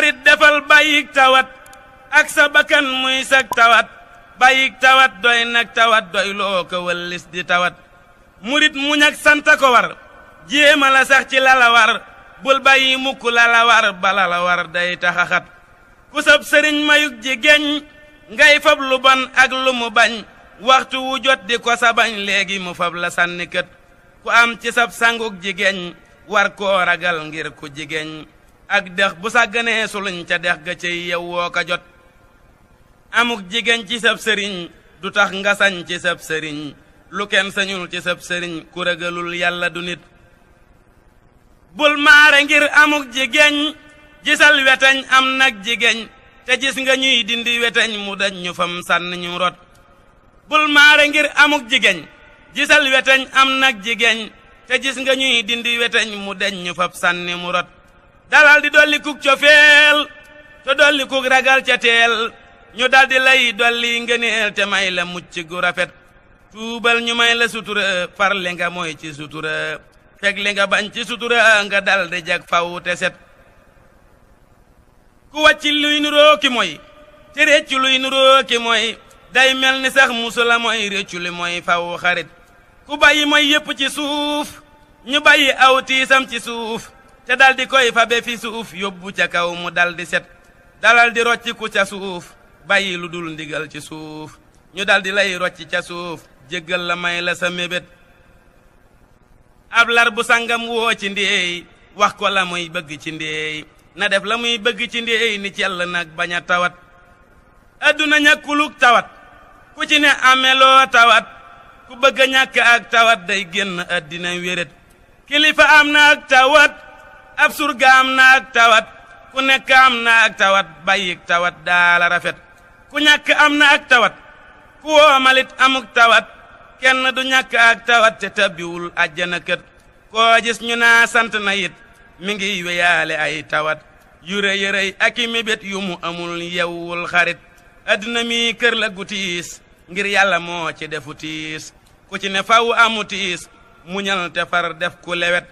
xarit defal bàyyik tawat ak sa bakkan muy sag tawat bàyyik tawat doy nag tawat doy loo ko wëllis di tawat murit muñ ak santa ko war jéema la sax ci lala war bul bàyyi mukk lala war bala la war day taxaxat ku sab sëriñ mayug jigéen ngay fab lu bon ak lu mu bañ waxtu wu jot di ko sa bañ léegi mu fab la sànni kët ku am ci sab sanguk jigéen war koo ragal ngir ku jigéen ak dex bu sàgganee suluñ ca dex ga cay yow woo ka jot amuk jigéen ci sab sëriñ du tax nga sañ ci sab sëriñ lu kenn sañul ci sab sëriñ ku ragalul yàlla du nit bul maare ngir amuk jigéen gisal weteñ am nag jigéen te gis nga ñuy dindi weteñ mu dañ ñu fam sànn ñu rot bul maare ngir amuk jigéen gisal weteñ am nag jigéen te gis nga ñuy dindi weteñ mu deñ ñu fab sànni mu rot dalal di dolli kuk cofeel te dolli kuk ragal ca teel ñu daldi lay dolli ngëneel te may la mucc gu rafet tuubal ñu may la sutura far li nga mooy ci sutura fekk li nga bañ ci sutura nga daldi jag faw te set ku wàcci luy nuroo ki mooy te réccu luy nuroo ki mooy day mel ni sax musula mooy réccu li mooy faw xarit ku bàyyi mooy yépp ci suuf ñu bàyyi aw tiisam ci suuf te daldi koy fabe fi suuf yóbbu ca kaw mu daldi set dalal di rocciku ca suuf bàyyi lu dul ndigal ci suuf ñu daldi lay rocci ca suuf jéggal la may la sa mébét ab lar bu sangam woo ci ndéey wax ko la muy bëgg ci ndéey na def la muy bëgg ci ndéey ni cell nag bañ a tawat adduna ñàkkuluk tawat ku ci ne ameloo tawat ku bëgg a ñàkk ak tawat day génn addina wéret kilifa am na ak tawat ab surga am na ak tawat ku nekk am na ak tawat bàyyik tawat daala rafet ku ñàkk am na ak tawat ku woomalit amuk tawat kenn du ñàkk ak tawat te tabbiwul àjjana kët koo gis ñu naa sant na it mi ngi weyaale ay tawat yu rëy rëy ak i mébét yu mu amul yewwul xarit adduna mi kër la gu tiis ngir yàlla moo ci defu tiis ku ci ne faw amu tiis muñal te far def ku lewet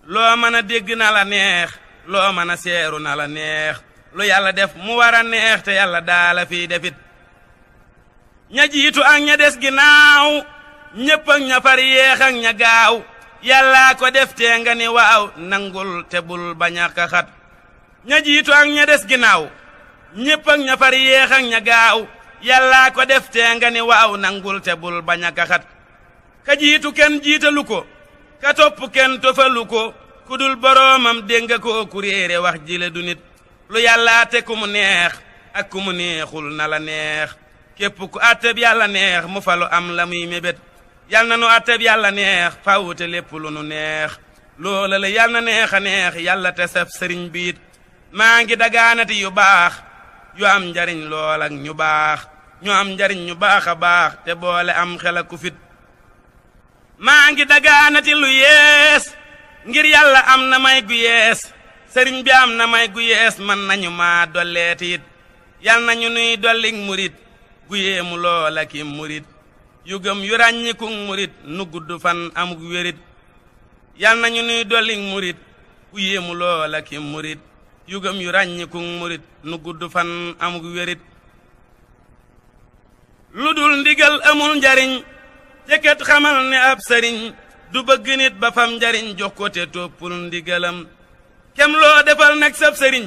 loo mën a dégg na la neex loo mën a seeru na la neex lu yàlla def mu war a neex te yàlla daala fiy defit ña jiitu ak ña des ginnaaw ñépp ak ña far yéex ak ña gaaw yàllaa ko def te nga ni waaw nangul te bul bañ a xat ña jiitu ak ña des ginnaaw ñépp ak ña far yéex ak ña gaaw yàllaa ko def te nga ni waaw nangul te bul bañ a xat ka jiitu kenn jiitalu ko ka topp kenn tofalu ko ku dul boroomam dégg nga ko ku réere wax jile du nit lu yàlla te ku mu neex ak ku mu neexul na la neex képp ku àtteb yàlla neex mu falu am la muy mébét yal na nu àtteb yàlla neex fawute lépp lu nu neex loola la yal na neex a neex yàlla te saf sëriñ biit maa ngi dagaanati yu baax yu am njariñ lool ak ñu baax ñu am njariñ ñu baax a baax te boole am xel ak ku fit maa ngi dagaanati lu yees ngir yàlla am na may gu yees sëriñ bi am na may gu yees man nañu maa dolleeti it yal nañu nuy dollik murit gu yéemu lool ak i murit yu gëm yu ràññiku murit nu gudd fan amug wérit yal nañu nuy dollik murit gu yéemu lool ak i murit yu gëm yu ràññiku murit nu gudd fan amug wérit lu dul ndigal amul njariñ te kat xamal ne ab sëriñ du bëgg nit ba fam njariñ jox ko te toppul ndigalam kem loo defal nag sab sëriñ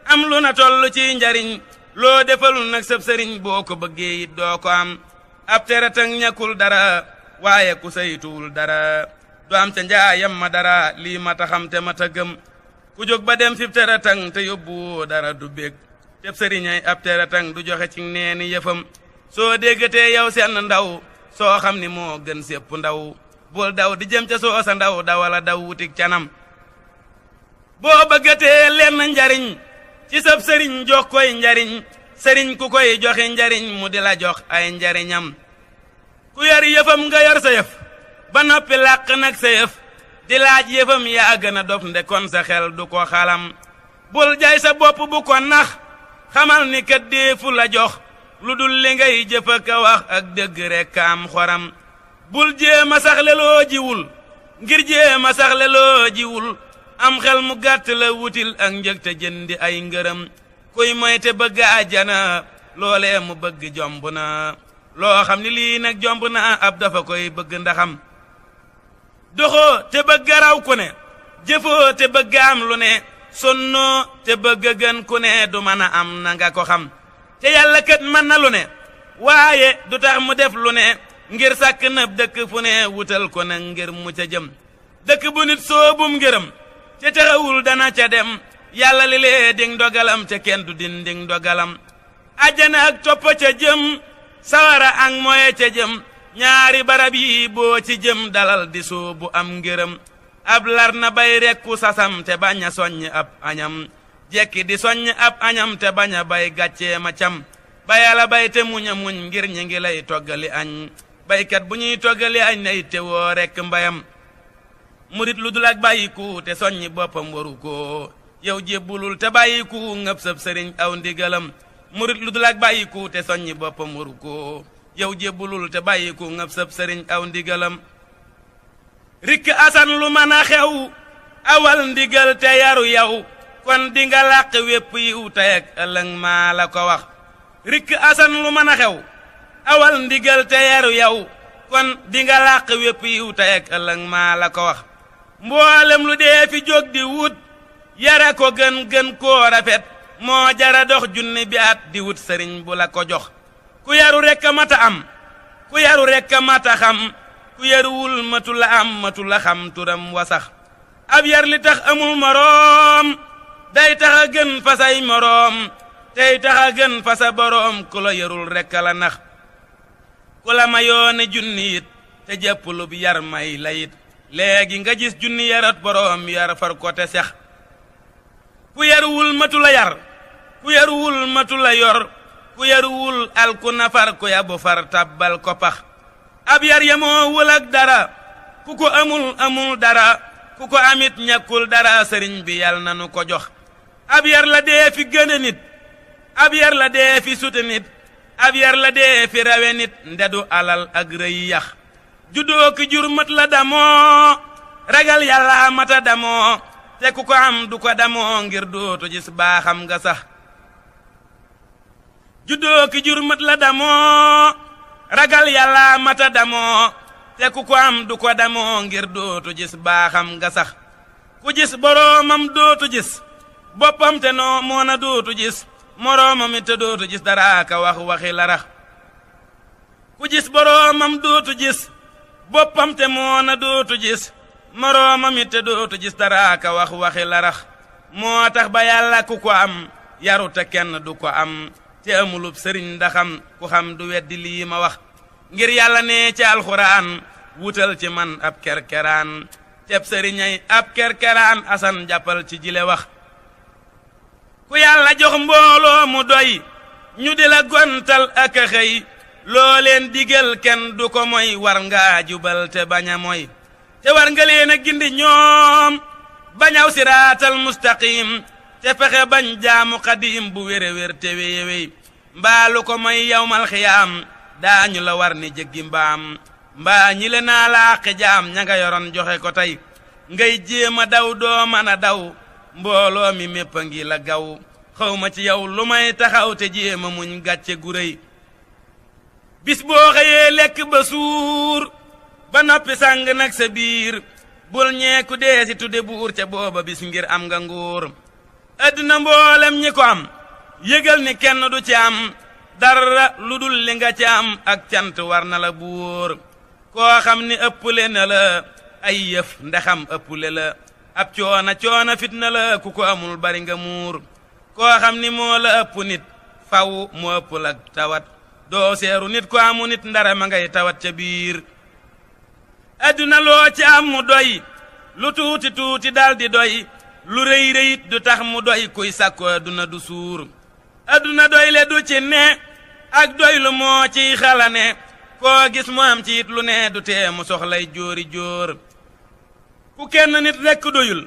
am lu na toll ci njariñ loo defalul nag sab sëriñ boo ko bëggee it doo ko am ab teratang ñàkkul dara waaye ku saytuwul dara du am ca njaayam ma dara lii mata xam te mata gëm ku jóg ba dem fi teratang te yóbbu dara du bég teb sëriñay ab teratang du joxe ci neeni yëfam soo déggatee yow seen ndaw soo xam ni moo gën sépp ndaw bul daw di jëm ca soo sa ndaw dawala daw wutik canam boo bëggatee lenn njariñ ci sab sëriñ jox koy njariñ sëriñ ku koy joxe njariñ mu di la jox ay njariñam ku yor yëfam nga yor sa yëf ba noppi làq nag sa yëf di laaj yëfam yaa gën a dof nde kon sa xel du ko xalam bul jaay sa bopp bu ko nax xamal ni kat deefu la jox lu dul li ngay jëf ak a wax ak dëgg rekk am xoram bul jéema saxle loo jiwul ngir jéema saxle loo jiwul am xel mu gàtt la wutil ak njëg te jëndi ay ngërëm kuy moy te bëgg àjjana loolee mu bëgg jomb na loo xam ni lii nag jomb na ab dafa koy bëgg ndaxam doxoo te bëgg raw ku ne jëfoo te bëgg am lu ne sonnoo te bëgg gën ku ne du mën a am na nga ko xam te yàlla kat mën na lu ne waaye du tax mu def lu ne ngir sàkk nab dëkk fu ne wutal ko nag ngir mu ca jëm dëkk bu nit soobum ngërëm te taxawul dana ca dem yàlla li lee ding dogalam te kenn du ding dogalam àjjana ak toppa ca jëm sawara ak moye ca jëm ñaari barab yi boo ci jëm dalal di soobu am ngërëm ab lar na bay rekku sasam te bañ a soññ ab añam jekki di soññ ab añam te bañ a bay gàccee ma cam bayala bay te muñ a muñ ngir ñi ngi lay toggali añ baykat bu ñuy toggali añ nay te woo rekk mbayam murit lu dul ak bàyyiku te soññi boppam waru ko yow jébbulul te bàyyiku ngëp sëb sëriñ aw ndigalam murit lu dul ak bàyyiku te soññi boppam waru ko yow jébbulul te bàyyiku ngëp sëb sëriñ aw ndigalam rikk asan lu mën a xew awal ndigal te yaru yow kon dinga làq wépp yiw tey ak ëllëg maa la ko wax rikk asan lu mën a xew awal ndigal te yaru yow kon dinga làq wépp yiw tey ak ëllëg maa la ko wax mboolem lu dee fi jóg di wut yara ko gën koo rafet moo jara dox junni bi at di wut sëriñ bu la ko jox ku yaru rekk a mata am ku yaru rekk a mata xam ku yaruwul matu la am matu la xam turam wasax ab yar li tax amul moroom day tax a gën fa say moroom tey tax a gën fa sa boroom ku la yarul rekk la nax ku la ma yoone junni it te jàppulub yar may layit léegi nga gis junni yarat boroom yar far ko te sex ku yaruwul matu la yar ku yaruwul matu la yor ku yaruwul alku nafar ku yabu far tabbal ko pax ab yar yamoo wul ak dara ku ko amul dara ku ko amit ñàkkul dara sëriñ bi yal nanu ko jox ab yar la dee fi gëne nit ab yar la dee fi sute nit ab yar la dee fi rawe nit ndedu alal ak rëy yax juddoo ki jur mat la damoo ragal yàlla mata damoo te ku ko am du ko damoo ngir dootu gis baaxam nga sax juddoo ki jur mat la damoo ragal yàlla mata damoo te ku ko am du ko damoo ngir dootu gis baaxam nga sax ku gis boroomam dootu gis boppam te noo moona dootu gis moroomam it te dootu gis dara ka wax waxi larax ku gis boroomam dootu gis boppam te moona dootu gis moroomam it te dootu gis dara ka wax waxi larax moo tax ba yàlla ku ko am yaru te kenn du ko am te amulub sëriñ ndaxam ku xam du weddi lii ma wax ngir yàlla ne ci alxuraan wutal ci man ab kerkeraan teb sëriñay ab kerkeraan asan jàppal ci jile wax ku yàlla jox mbooloo mu doy ñu di la gontal ak a xëy loo leen digal kenn du ko moy war ngaa jubal te bañ a moy te war nga leen a gindi ñoom bañaw siraatal mustaqim te fexe bañ jaamu xadim bu wér te wéy mbaalu ko moy yawmal xiyaam daañu la war ni jéggi mbaam mbaa ñi le naa laaqi jaam ña nga yoroon joxe ko tey ngay jéem a daw doo mën a daw mbooloo mi mépp a ngi la gaw xawma ci yow lu may taxaw te jéem a muñ gàcce gu rëy bis boo xëyee lekk ba suur ba noppi sàng nag sa biir bul ñeeku dee si tudde buur ca booba bis ngir am nga nguur adduna mboolem ñi ko am yëgal ni kenn du ci am dara lu dul li nga ci am ak cant war na la buur koo xam ni ëpple na la ay yëf ndaxam ëpple la ab coona fitna la ku ko amul bari nga muur koo xam ni moo la ëpp nit faw mu ëpp la tawat doo seeru nit ko amu nit ndara ma ngay tawat ca biir adduna loo ci am mu doy lu tuuti tuuti daldi doy lu rëy rëyit du tax mu doy kuy sàkko adduna du suur adduna doy le du ci ne ak doy lu moo ciy xalane koo gis mu am ci it lu ne du tee mu soxlay jóori jóor ku kenn nit rekk doyul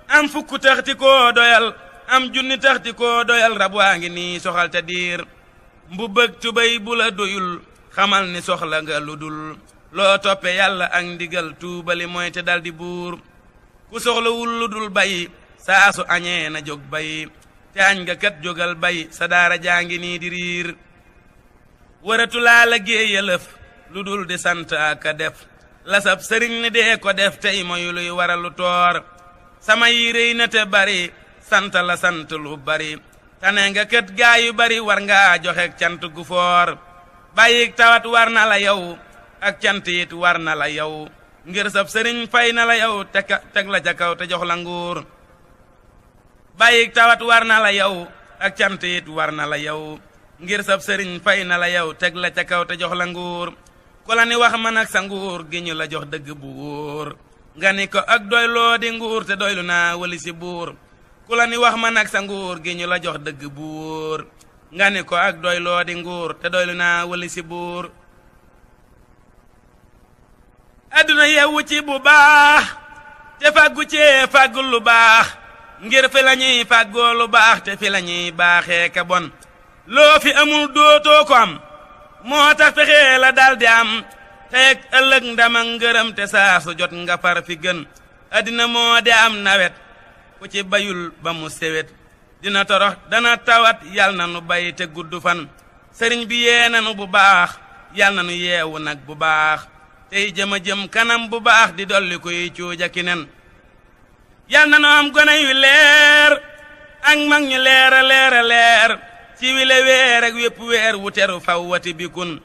am fukk taxti koo doyal am junni taxti koo doyal rab waa ngi nii soxal te diir mbu bëgg tubéy bu la doyul xamal ni soxla nga lu dul loo toppe yàlla ak ndigal tuubali mooy te daldi buur ku soxlawul lu dul bay saa su añee na jóg bay te añ nga kat jógal bay sa daara jaangi nii di riir waratulaa la géeya lëf lu dul di sant aka def la sab sëriñ ni dee ko def tey moyu luy waralu toor sama yi réy na te bari sant la sant lu bari tane nga kët gaa yu bari war nga joxe cant gu foor bàyyik tawat war na la yow ak cant it war na la yow ngir sab sëriñ fay na la yow teg la ca kaw te jox la nguur bàyyik tawat war na la yow ak cant it war na la yow ngir sab sëriñ fay na la yow teg la ca kaw te jox la nguur ku la ni wax man ak sa nguur gi ñu la jox dëgg bu wóor nga ni ko ak doyloo di nguur te doylu naa wali si buur ku la ni wax man ak sa nguur gi ñu la jox dëgg bu wóor nga ni ko ak doyloo di nguur te doylu naa wali si buur adduna yewu ci bu baax te fàggu cee fàggul lu baax ngir fi la ñuy fàggoo lu baax te fi la ñuy baaxee ka bon loo fi amul dootoo ko am moo tax fexee la daldi am tey ak ëllëg ndama ngërëm te saa su jot nga far fi gën addina moo de am nawet ku ci bayul ba mu sewet dina torox dana tawat yal na nu bay te gudd fan sëriñ bi yee nanu bu baax yal na nu yeewu nag bu baax tey jëma jëm kanam bu baax di dolli kuy cuuja ki nen yal na nu am gone yu leer ak mag ñu leer a leer a leer ci wile weer ak wépp weer wu teru faw wati bi kun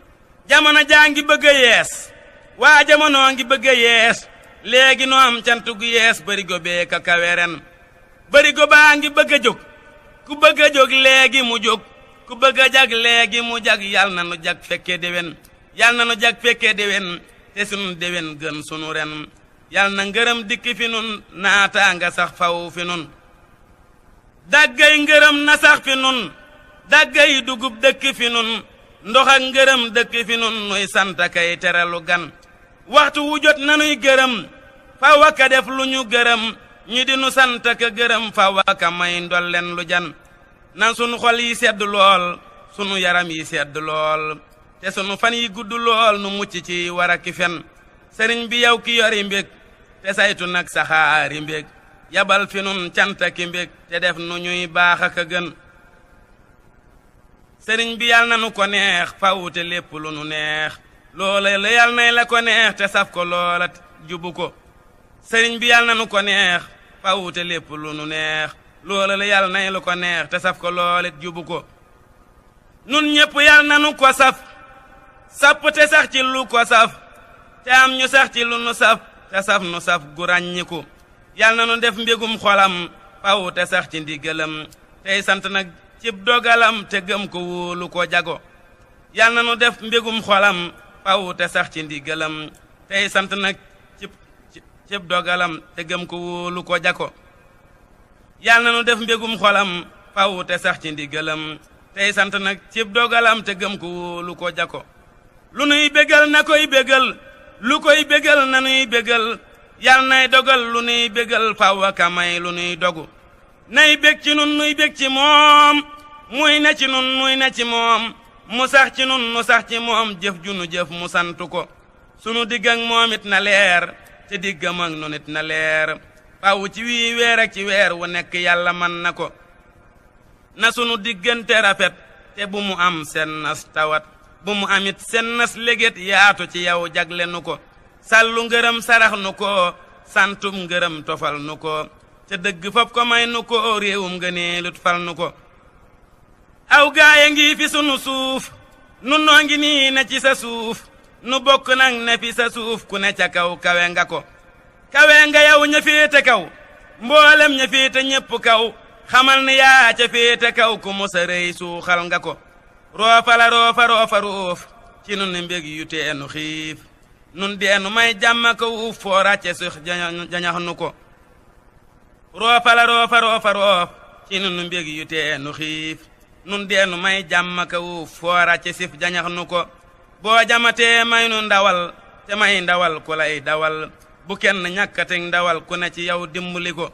jamono jaa ngi bëgg a yees waa jamono ngi bëgg a yees léegi noo am cant gu yees barigo bee ka kawe ren barigo baa ngi bëgg a jóg ku bëgg a jóg léegi mu jóg ku bëgg a jag léegi mu jag yal na nu jag fekke déwén yal na nu jag fekke déwén te sunu déwén gën sunu ren yal na ngërëm dikki fi nun naataa nga sax faw fi nun daggay ngërëm na sax fi nun daggay dugub dëkk fi nun ndox ak ngërëm dëkk fi nun nuy sant kay teralu gan waxtu wu jot nanuy gërëm faw aka def lu ñu gërëm ñu di nu sant ka gërëm faw aka may ndolleen lu jan nan sunu xol yi sedd lool sunu yaram yi sedd lool te sunu fan yi gudd lool nu mucc ci war a ki fen sëriñ bi yow ki yori mbég te saytu nag saxaari mbég yabal fi nun cant ki mbég te def nu ñuy baax ak a gën sëriñ bi yal na nu ko neex faw te lépp lu nu neex loola la yal nay la ko neex te saf ko loola jubu ko sëriñ bi yal na nu ko neex faw te lépp lu nu neex loola la yal nay la ko neex te saf ko loola jubu ko nun ñépp yal na nu ko saf sapp te sax ci lu ko saf te am ñu sax ci lu nu saf te saf nu saf gu ràññiku yal na nu def mbégum xolam faw te sax ci ndigalam tey sant nag cib dogalam te gëm ko wóolu ko jago yal na nu def mbégum xolam faw te sax ci ndigalam tey sant nag cib dogalam te gëm ko wóolu ko jago yal na nu def mbégum xolam faw te sax ci ndigalam tey sant nag cib dogalam te gëm ko wóolu ko jago lu nuy bégal na koy bégal lu koy bégal na nuy bégal yal nay dogal lu nuy bégal faw aka may lu nuy dogu nay bég ci nun nuy bég ci moom muy na ci nun muy na ci moom mu sax ci nun nu sax ci moom jëf ju nu jëf mu santu ko sunu digg ak moom it na leer te diggam ak nun it na leer faw ci wii weer ak ci weer wu nekk yàlla man na ko na sunu diggante rafet te bu mu am seen nas tawat bu mu amit seen nas léget yaatu ci yow jagle nu ko sàllu ngërëm sarax nu ko santum ngërëm tofal nu ko te dëgg fop ko may nu ko réewum ngëneelut fal nu ko aw gaaya ngi fi sunu suuf nu noo ngi nii na ci sa suuf nu bokk nag ne fi sa suuf ku ne ca kaw kawe nga ko kawe nga yow ña féete kaw mboolem ña féete ñépp kaw xamal ni yaa ca féete kaw ku musa rëy suuxal nga ko roofa la roofa roofa roof ci nun mbég yu teenu xiif nun deenu may jàmm ko wuuf foo ràcce sux jañax nu ko roofa la roofa roofa roof ci nun mbég yu teenu xiif nun deenu may jàmm ka wuuf foo ràcce sif jañax nu ko boo jamatee may nu ndawal te may ndawal ku lay dawal bu kenn ñàkkate ndawal ku ne ci yow dimbali ko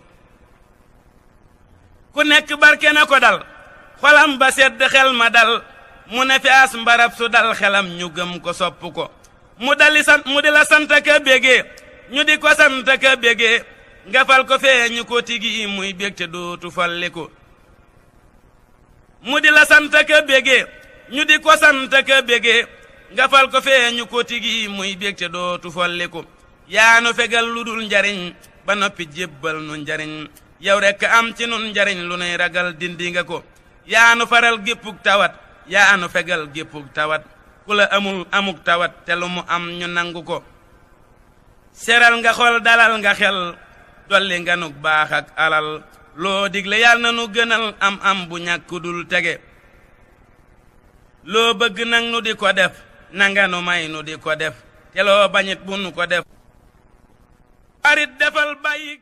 ku nekk barke na ko dal xolam ba sedd xel ma dal mu ne fi as mbarab su dal xelam ñu gëm ko sopp ko mu di la sant ka bégee ñu di ko sant ka bégee nga fal ko fee ñu ko tigi muy bég te dootu falliku mu di la sant ka bégee ñu di ko sant ka bégee nga fal ko fee ñu ko tigi muy bég te dootu falliku yaanu fegal lu dul njariñ ba noppi jébbal nu njariñ yow rekk am ci nun njariñ lu nuy ragal dindi nga ko yaanu faral géppug tawat yaanu fegal géppug tawat ku la amul amuk tawat te lu mu am ñu nangu ko seral nga xol dalal nga xel dolli nga nu baax ak alal loo digle yàlla na nu gënal am bu ñàkk dul tege loo bëgg nag nu di ko def nanga nu may nu di ko def te loo bañit bu nu ko def arit defal bàyyi